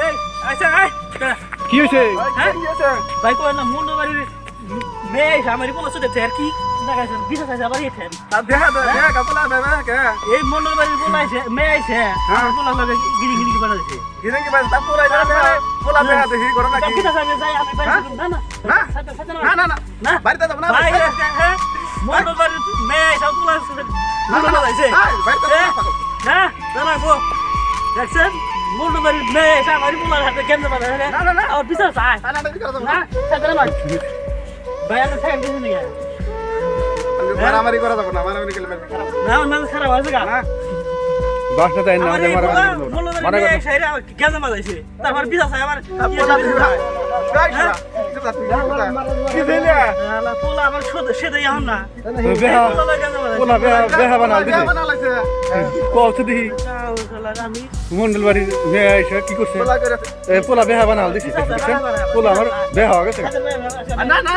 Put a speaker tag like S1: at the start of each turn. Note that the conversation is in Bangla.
S1: এই আচ্ছা আয়
S2: কি হয়েছে?
S1: ভাই কই না মুন্ডু বাড়ির মেয়ে আমারই বলা চলে আর কি দেখাইছেন বিশেষ আছে আবার এখানে এই মুন্ডু বাড়ির বলাইছে মেয়ে আইছে আমার বলা লাগে গিরি গিরি বানা দিছে বিশেষ আছে যাই আমি বাড়ি না না না ভাই হ্যাঁ মুন্ডু বাড়ির মেয়ে আইছে বলা মুন্ডু বলাইছে না না গো দেখছেন মুন্ডু বাড়ির মেয়ে আইছে আমারই বলার হাতে কেমনে বানা না আর বিশেষ আছে না সাথে না ভাই আমি খাই দিছি না
S2: মারামারি করা যাবে না, মারামারি করলে খারাপ।
S1: না না খারাপ আছে গা না
S2: 10টা তাই না মারামারি করব
S1: মনে করে সাইরা গেজা মারাইছে তারপর বিছা চাই আমার পোলা আমার সেটা এখন না
S2: পোলা বেহা বানাল দিছে কত দিই
S1: আমি
S2: মন্ডল বাড়ির মেয়ে এসে কি করছে পোলা বেহা বানাল দিছে পোলা আমার বেহা হয়ে গেছে
S1: না না